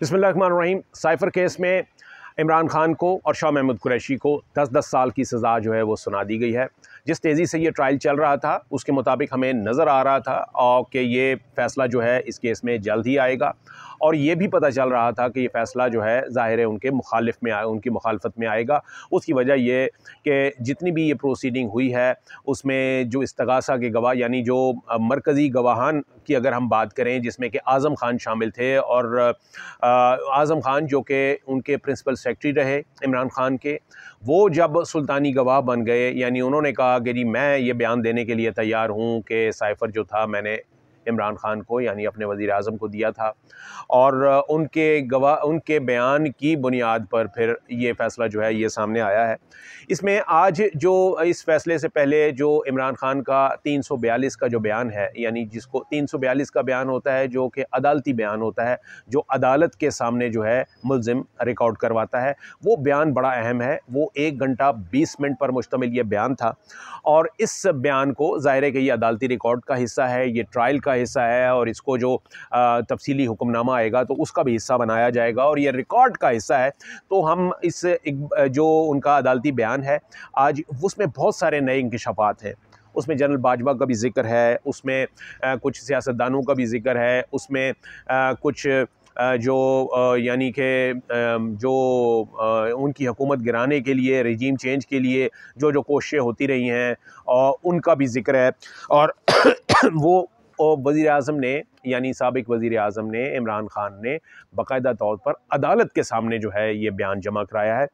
बिस्मिल्लाहिर्रहमानिर्रहीम। Cipher case में इमरान खान को और शाह महमूद कुरैशी को 10-10 साल की सज़ा जो है वो सुना दी गई है। जिस तेज़ी से ये ट्रायल चल रहा था उसके मुताबिक हमें नज़र आ रहा था कि ये फ़ैसला जो है इस केस में जल्द ही आएगा, और ये भी पता चल रहा था कि ये फ़ैसला जो है ज़ाहिर है उनके उनकी मुखालफत में आएगा। उसकी वजह ये कि जितनी भी ये प्रोसीडिंग हुई है उसमें जो इस्तग़ासा के गवाह यानी जो मरकज़ी गवाहान की अगर हम बात करें, जिसमें कि आज़म खान शामिल थे, और आज़म खान जो कि उनके प्रिंसिपल सेक्रेटरी रहे इमरान खान के, वो जब सुल्तानी गवाह बन गए यानी उन्होंने कहा कि जी मैं ये बयान देने के लिए तैयार हूँ कि साइफ़र जो था मैंने इमरान खान को यानी अपने वज़ीर आज़म को दिया था, और उनके बयान की बुनियाद पर फिर ये फ़ैसला जो है ये सामने आया है। इसमें आज जो इस फ़ैसले से पहले जो इमरान खान का 342 का जो बयान है, यानी जिसको 342 का बयान होता है जो कि अदालती बयान होता है, जो अदालत के सामने जो है मुल्ज़िम रिकॉर्ड करवाता है, वो बयान बड़ा अहम है। वो 1 घंटा 20 मिनट पर मुश्तमिल ये बयान था, और इस बयान को ज़ाहिर है कि ये अदालती रिकॉर्ड का हिस्सा है, ये ट्रायल का हिस्सा है, और इसको जो तफसीली हुक्मनामा आएगा तो उसका भी हिस्सा बनाया जाएगा, और ये रिकॉर्ड का हिस्सा है। तो हम इस जो उनका अदालती बयान है आज, उसमें बहुत सारे नए इंकशाफात हैं। उसमें जनरल बाजवा का भी ज़िक्र है, उसमें कुछ सियासतदानों का भी ज़िक्र है, उसमें कुछ यानी कि जो उनकी हुकूमत गिराने के लिए, रजीम चेंज के लिए जो कोशिशें होती रही हैं और उनका भी ज़िक्र है। और वो वज़ीर आज़म ने यानी साबिक वज़ीर आज़म ने, इमरान खान ने बाकायदा तौर पर अदालत के सामने जो है ये बयान जमा कराया है।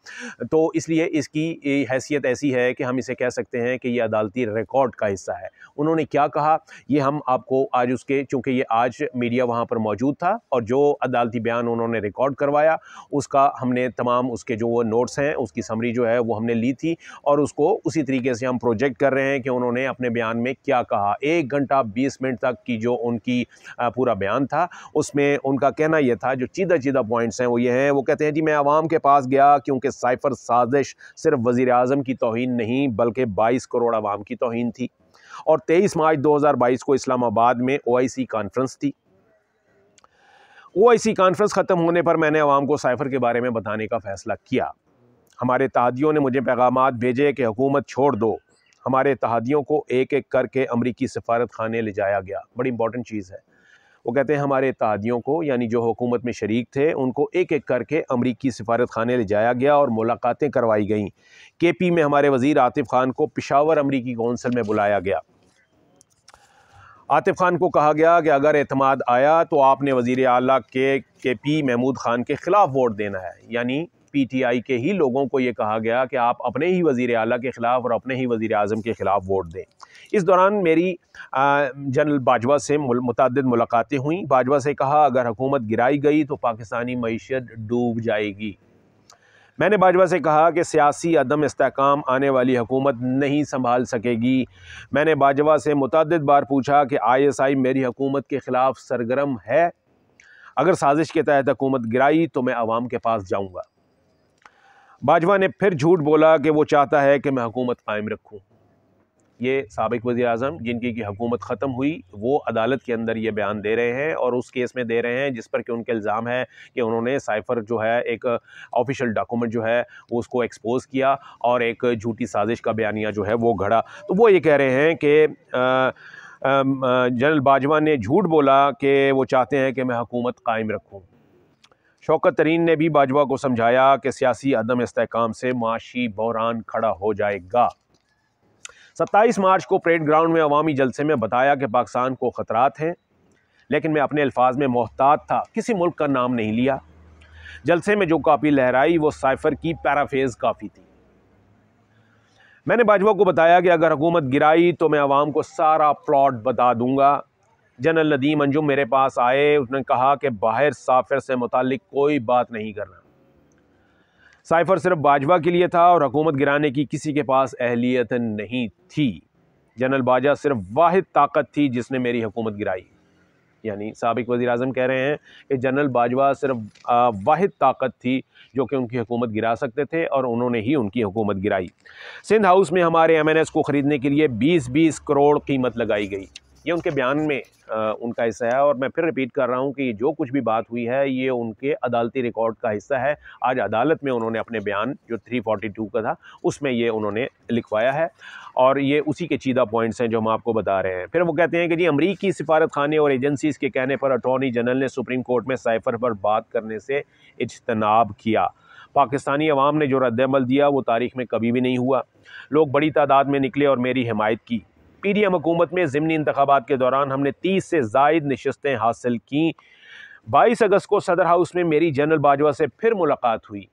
तो इसलिए इसकी हैसियत ऐसी है कि हम इसे कह सकते हैं कि ये अदालती रिकॉर्ड का हिस्सा है। उन्होंने क्या कहा ये हम आपको आज उसके, चूँकि ये आज मीडिया वहाँ पर मौजूद था और जो अदालती बयान उन्होंने रिकॉर्ड करवाया उसका हमने तमाम उसके जो वो नोट्स हैं उसकी समरी जो है वो हमने ली थी, और उसको उसी तरीके से हम प्रोजेक्ट कर रहे हैं कि उन्होंने अपने बयान में क्या कहा। 1 घंटा 20 मिनट तक की जो उनकी पूरा बयान था उसमें उनका कहना यह था, जो चीदा पॉइंट्स हैं वो ये हैं। वो कहते हैं जी मैं अवाम के पास गया क्योंकि साइफ़र साजिश सिर्फ वज़ीर आज़म की तौहीन नहीं बल्कि 22 करोड़ अवाम की तौहीन थी। और 23 मार्च 2022 को इस्लामाबाद में OIC कॉन्फ्रेंस थी। OIC कॉन्फ्रेंस ख़त्म होने पर मैंने अवाम को साइफ़र के बारे में बताने का फ़ैसला किया। हमारे तहादियों ने मुझे पैगामात भेजे कि हुकूमत छोड़ दो। हमारे तहादियों को एक एक करके अमरीकी सफारत खाने ले जाया गया। बड़ी इंपॉर्टेंट चीज़ है। वो कहते हैं हमारे तहादियों को यानी जो हुकूमत में शरीक थे उनको एक एक करके अमरीकी सफारत खाने ले जाया गया और मुलाकातें करवाई गईं। KP में हमारे वज़ीर आतिफ़ खान को पेशावर अमरीकी कौंसल में बुलाया गया। आतिफ़ खान को कहा गया कि अगर एतमाद आया तो आपने वज़ीर आला के KP महमूद खान के ख़िलाफ़ वोट देना है। यानी PTI के ही लोगों को ये कहा गया कि आप अपने ही वज़ीर आला के ख़िलाफ़ और अपने ही वज़ीर आज़म के ख़िलाफ़ वोट दें। इस दौरान मेरी जनरल बाजवा से मुतअद्दिद मुलाकातें हुई। बाजवा से कहा अगर हुकूमत गिराई गई तो पाकिस्तानी मईशत डूब जाएगी। मैंने बाजवा से कहा कि सियासी अदम इस्तेहकाम आने वाली हुकूमत नहीं संभाल सकेगी। मैंने बाजवा से मुतअद्दिद बार पूछा कि ISI मेरी हुकूमत के ख़िलाफ़ सरगर्म है? अगर साजिश के तहत हुकूमत गिराई तो मैं अवाम के पास जाऊँगा। बाजवा ने फिर झूठ बोला कि वो चाहता है कि मैं हुकूमत कायम रखूँ। ये साबिक वज़ीर आज़म जिनकी की हुकूमत ख़त्म हुई वो अदालत के अंदर ये बयान दे रहे हैं, और उस केस में दे रहे हैं जिस पर कि उनके इल्ज़ाम है कि उन्होंने साइफ़र जो है एक ऑफिशियल डॉक्यूमेंट जो है उसको एक्सपोज़ किया और एक झूठी साजिश का बयानिया जो है वो गढ़ा। तो वो ये कह रहे हैं कि जनरल बाजवा ने झूठ बोला कि वो चाहते हैं कि मैं हुकूमत कायम रखूँ। शौकत तरीन ने भी बाजवा को समझाया कि सियासी अदम इस्तेहकाम से माशी बहरान खड़ा हो जाएगा। 27 मार्च को परेड ग्राउंड में अवामी जलसे में बताया कि पाकिस्तान को ख़तरात हैं, लेकिन मैं अपने अल्फाज में मोहतात था, किसी मुल्क का नाम नहीं लिया। जलसे में जो कापी लहराई वो साइफ़र की पैराफेज काफ़ी थी। मैंने बाजवा को बताया कि अगर हुकूमत गिराई तो मैं अवाम को सारा प्लॉट बता दूंगा। जनरल नदीम अंजुम मेरे पास आए, उसने कहा कि बाहर साइफ़र से मुतालिक कोई बात नहीं करना। साइफ़र सिर्फ बाजवा के लिए था और हुकूमत गिराने की किसी के पास अहलियत नहीं थी। जनरल बाजवा सिर्फ वाहिद ताकत थी जिसने मेरी हुकूमत गिराई। यानी साबिक वज़ीर आज़म कह रहे हैं कि जनरल बाजवा सिर्फ वाहिद ताकत थी जो कि उनकी हुकूमत गिरा सकते थे, और उन्होंने ही उनकी हुकूमत गिराई। सिंध हाउस में हमारे MNS को ख़रीदने के लिए 20-20 करोड़ कीमत लगाई गई। ये उनके बयान में उनका हिस्सा है। और मैं फिर रिपीट कर रहा हूँ कि जो कुछ भी बात हुई है ये उनके अदालती रिकॉर्ड का हिस्सा है। आज अदालत में उन्होंने अपने बयान जो 342 का था उसमें ये उन्होंने लिखवाया है और ये उसी के चीदा पॉइंट्स हैं जो हम आपको बता रहे हैं। फिर वो कहते हैं कि जी अमरीकी सिफारत खाने और एजेंसीज़ के कहने पर अटॉर्नी जनरल ने सुप्रीम कोर्ट में साइफर पर बात करने से इज्तनाब किया। पाकिस्तानी अवाम ने जो रद्द-ए-अमल दिया वो तारीख में कभी भी नहीं हुआ। लोग बड़ी तादाद में निकले और मेरी हिमायत की। पीडीएम हुकूमत में ज़िमनी इंतखाबात के दौरान हमने 30 से ज़ायद नशस्तें हासिल की। 22 अगस्त को सदर हाउस में मेरी जनरल बाजवा से फिर मुलाकात हुई।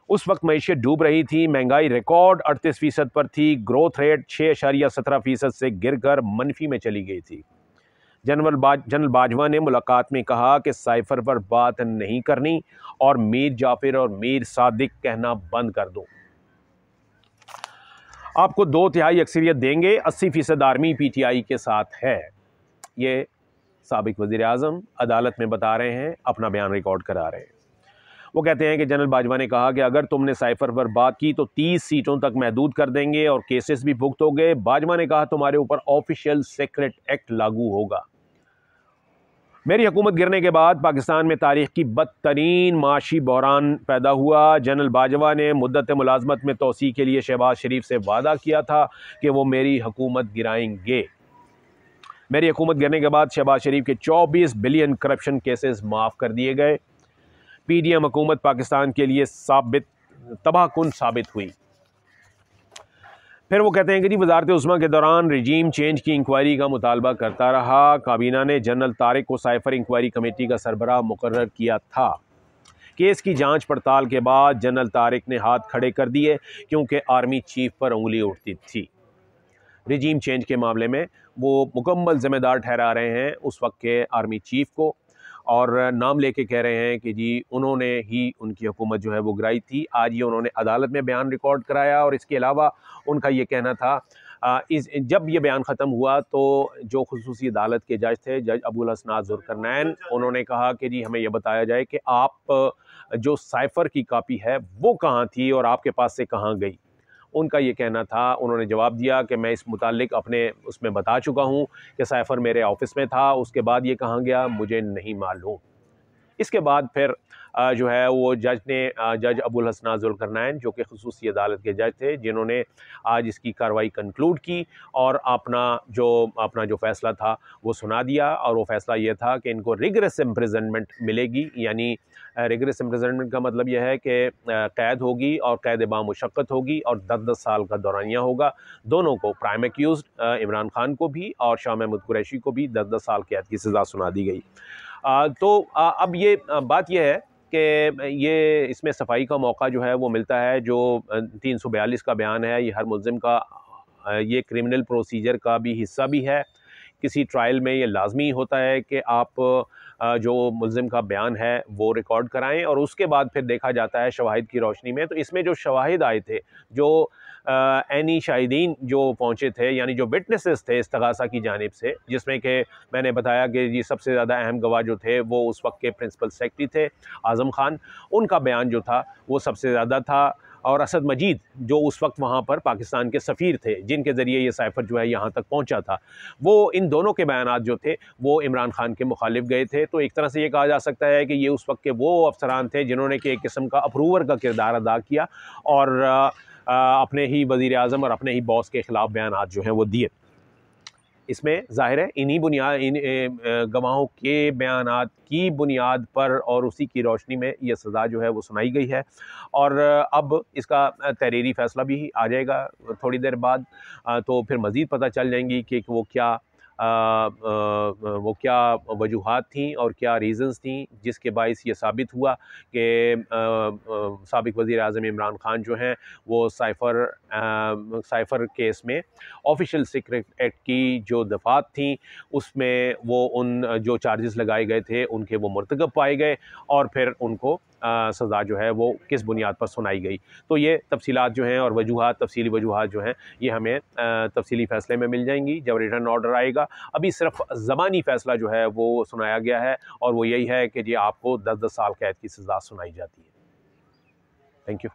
उस वक्त मईशत डूब रही थी, महंगाई रिकॉर्ड 38% पर थी, ग्रोथ रेट 6.17% से गिरकर मनफी में चली गई थी। जनरल बाजवा ने मुलाकात में कहा कि साइफर पर बात नहीं करनी और मीर जाफिर और मीर सादिक कहना बंद कर दो। आपको 2/3 अक्सरियत देंगे, 80% आर्मी पीटीआई के साथ है। ये साबिक वज़ीर आज़म अदालत में बता रहे हैं, अपना बयान रिकॉर्ड करा रहे हैं। वो कहते हैं कि जनरल बाजवा ने कहा कि अगर तुमने साइफर पर बात की तो 30 सीटों तक महदूद कर देंगे और केसेस भी भुगत हो गए। बाजवा ने कहा तुम्हारे ऊपर ऑफिशियल सीक्रेट एक्ट लागू होगा। मेरी हुकूमत गिरने के बाद पाकिस्तान में तारीख की बदतरीन माशी बहरान पैदा हुआ। जनरल बाजवा ने मुद्दत मुलाजमत में तोसी के लिए शहबाज शरीफ से वादा किया था कि वो मेरी हुकूमत गिराएंगे। मेरी हुकूमत गिरने के बाद शहबाज शरीफ के 24 बिलियन करप्शन केसेस माफ़ कर दिए गए। पीडीएम हुकूमत पाकिस्तान के लिए तबाहकुन साबित हुई। फिर वो कहते हैं कि जी वज़ारत उस्मा के दौरान रजीम चेंज की इंक्वायरी का मुतालबा करता रहा। काबीना ने जनरल तारिक को साइफर इंक्वायरी कमेटी का सरबराह मुकर्रर किया था। केस की जांच पड़ताल के बाद जनरल तारिक ने हाथ खड़े कर दिए क्योंकि आर्मी चीफ पर उंगली उठती थी। रजीम चेंज के मामले में वो मुकम्मल ज़िम्मेदार ठहरा रहे हैं उस वक्त के आर्मी चीफ को और नाम लेके कह रहे हैं कि जी उन्होंने ही उनकी हुकूमत जो है वो गिराई थी। आज ये उन्होंने अदालत में बयान रिकॉर्ड कराया और इसके अलावा उनका ये कहना था जब ये बयान ख़त्म हुआ तो जो खुसूसी अदालत के जज थे, जज अबुल हसनात ज़ुल्करनैन, उन्होंने कहा कि जी हमें यह बताया जाए कि आप जो साइफ़र की कापी है वो कहाँ थी और आपके पास से कहाँ गई। उनका ये कहना था, उन्होंने जवाब दिया कि मैं इस मुतालिक अपने उसमें बता चुका हूँ कि साइफ़र मेरे ऑफ़िस में था, उसके बाद ये कहाँ गया मुझे नहीं मालूम। इसके बाद फिर जो है वो जज अबुल हसनात ज़ुल्करनैन जो कि खुसूसी अदालत के जज थे, जिन्होंने आज इसकी कार्रवाई कंक्लूड की और अपना जो फ़ैसला था वो सुना दिया। और वो फ़ैसला ये था कि इनको रिगरस इम्प्रिजनमेंट मिलेगी। यानी रिगरस इम्प्रिजनमेंट का मतलब यह है कि कैद होगी और कैद बामुशक्क़त होगी और 10-10 साल का दौरानिया होगा। दोनों को, प्राइम एक्यूज़्ड इमरान खान को भी और शाह महमूद कुरैशी को भी 10-10 साल कैद की सज़ा सुना दी गई। अब ये बात यह है कि ये इसमें सफाई का मौका जो है वो मिलता है। जो 342 का बयान है ये हर मुल्ज़िम का ये क्रिमिनल प्रोसीजर का भी हिस्सा भी है। किसी ट्रायल में ये लाजमी होता है कि आप जो मुल्ज़िम का बयान है वो रिकॉर्ड कराएं और उसके बाद फिर देखा जाता है शवाहिद की रोशनी में। तो इसमें जो शवाहिद आए थे, जो ऐनी शाहिदीन जो पहुँचे थे, यानी जो विटनेसेस थे इस्तग़ासा की जानिब से, जिसमें कि मैंने बताया कि ये सबसे ज़्यादा अहम गवाह जो थे वो उस वक्त के प्रिंसिपल सेक्रेटरी थे आज़म खान, उनका बयान जो था वो सबसे ज़्यादा था। और असद मजीद जो उस वक्त वहाँ पर पाकिस्तान के सफ़ीर थे, जिनके ज़रिए ये साइफ़र जो है यहाँ तक पहुँचा था, वो इन दोनों के बयानात जो थे वो इमरान खान के मुखालिफ गए थे। तो एक तरह से ये कहा जा सकता है कि ये उस वक्त के वो अफसरान थे जिन्होंने कि एक किस्म का अप्रूवर का किरदार अदा किया और अपने ही वज़ीर आज़म और अपने ही बॉस के ख़िलाफ़ बयानात जो हैं वो दिए। इसमें ज़ाहिर है इन गवाहों के बयानात की बुनियाद पर और उसी की रोशनी में ये सज़ा जो है वो सुनाई गई है। और अब इसका तहरीरी फ़ैसला भी आ जाएगा थोड़ी देर बाद। तो फिर मज़ीद पता चल जाएंगी कि वो क्या वजूहात थी और क्या रीज़न्स थी जिसके बाइस ये साबित हुआ कि साबिक़ वज़ीर आज़म इमरान खान जो हैं वो साइफ़र केस में ऑफिशियल सीक्रेट एक्ट की जो दफ़ात थी उसमें वो उन जो चार्जेस लगाए गए थे उनके वो मुर्तकब पाए गए और फिर उनको सज़ा जो है वो किस बुनियाद पर सुनाई गई। तो ये तफसीलात जो हैं और तफसीली वजूहात जो हैं ये हमें तफसीली फ़ैसले में मिल जाएंगी जब रिटर्न ऑर्डर आएगा। अभी सिर्फ ज़बानी फ़ैसला जो है वो सुनाया गया है और वो यही है कि जी आपको 10-10 साल कैद की सज़ा सुनाई जाती है। Thank you.